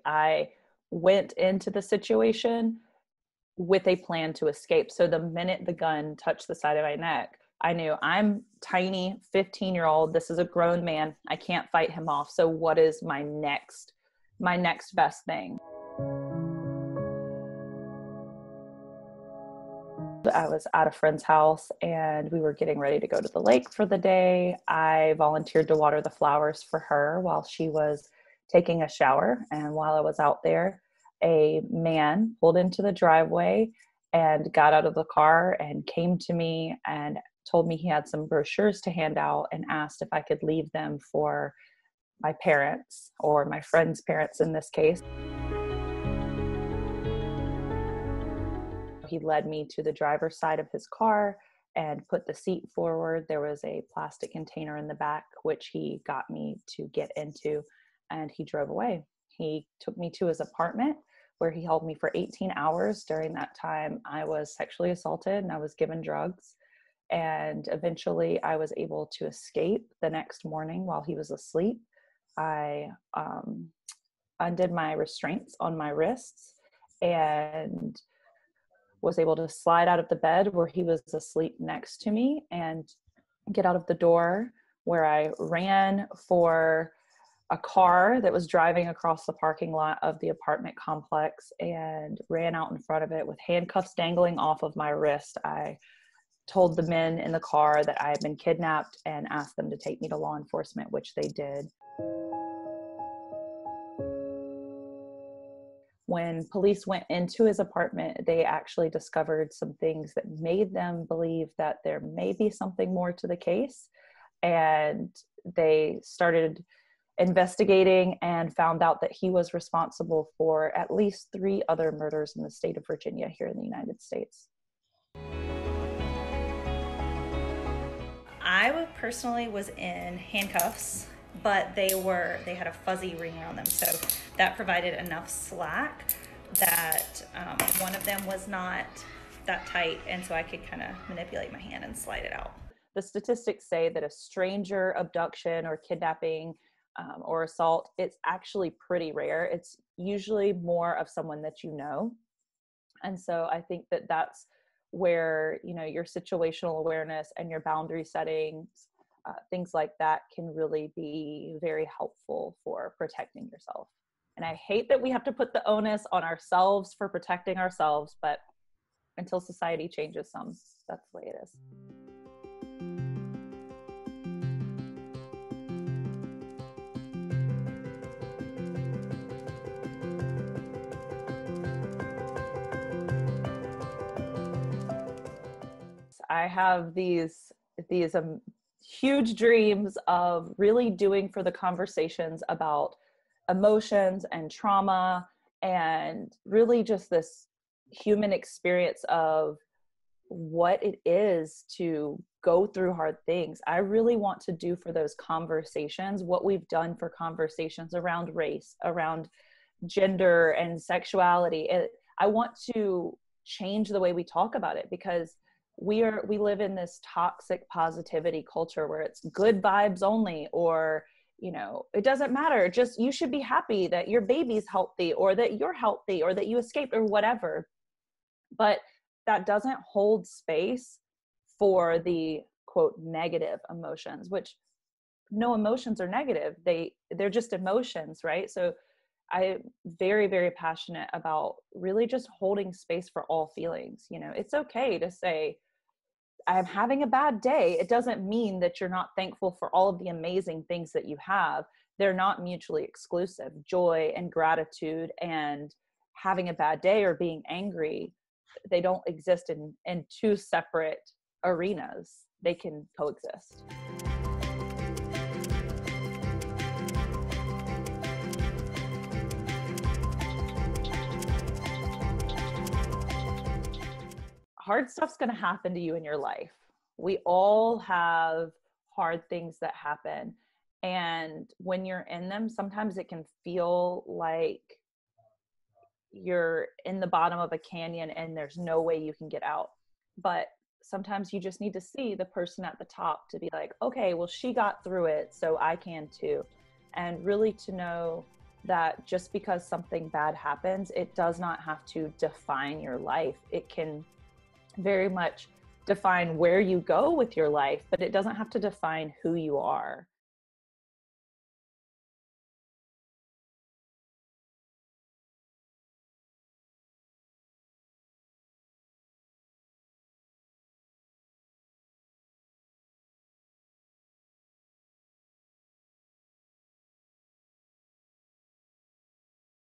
I went into the situation with a plan to escape. So the minute the gun touched the side of my neck, I knew I'm tiny, 15-year-old. This is a grown man. I can't fight him off. So what is my next best thing? I was at a friend's house and we were getting ready to go to the lake for the day. I volunteered to water the flowers for her while she was taking a shower. And while I was out there, a man pulled into the driveway and got out of the car and came to me and told me he had some brochures to hand out and asked if I could leave them for my parents, or my friend's parents in this case. He led me to the driver's side of his car and put the seat forward. There was a plastic container in the back, which he got me to get into, and he drove away. He took me to his apartment where he held me for 18 hours. During that time, I was sexually assaulted and I was given drugs. And eventually I was able to escape the next morning while he was asleep. I undid my restraints on my wrists and was able to slide out of the bed where he was asleep next to me and get out of the door, where I ran for a car that was driving across the parking lot of the apartment complex and ran out in front of it with handcuffs dangling off of my wrist. I told the men in the car that I had been kidnapped and asked them to take me to law enforcement, which they did. When police went into his apartment, they actually discovered some things that made them believe that there may be something more to the case. And they started investigating and found out that he was responsible for at least 3 other murders in the state of Virginia here in the United States. I personally was in handcuffs, but they had a fuzzy ring around them, so that provided enough slack that one of them was not that tight, and so I could kind of manipulate my hand and slide it out. The statistics say that a stranger abduction or kidnapping or assault, it's actually pretty rare. It's usually more of someone that you know. And so I think that that's where, your situational awareness and your boundary settings, things like that can really be very helpful for protecting yourself. And I hate that we have to put the onus on ourselves for protecting ourselves, but until society changes some, that's the way it is. I have these huge dreams of really doing for the conversations about emotions and trauma, and really just this human experience of what it is to go through hard things. I really want to do for those conversations what we've done for conversations around race, around gender and sexuality. I want to change the way we talk about it, because we live in this toxic positivity culture where it's good vibes only, or it doesn't matter, just you should be happy that your baby's healthy, or that you're healthy, or that you escaped, or whatever. But that doesn't hold space for the quote negative emotions, which no emotions are negative. They're just emotions, right? So I'm very, very passionate about really just holding space for all feelings. It's okay to say, I'm having a bad day. It doesn't mean that you're not thankful for all of the amazing things that you have. They're not mutually exclusive. Joy and gratitude and having a bad day or being angry, they don't exist in 2 separate arenas. They can coexist. Hard stuff's going to happen to you in your life. We all have hard things that happen. And when you're in them, sometimes it can feel like you're in the bottom of a canyon and there's no way you can get out. But sometimes you just need to see the person at the top to be like, okay, well, she got through it, so I can too. And really to know that just because something bad happens, it does not have to define your life. It can very much define where you go with your life, but it doesn't have to define who you are.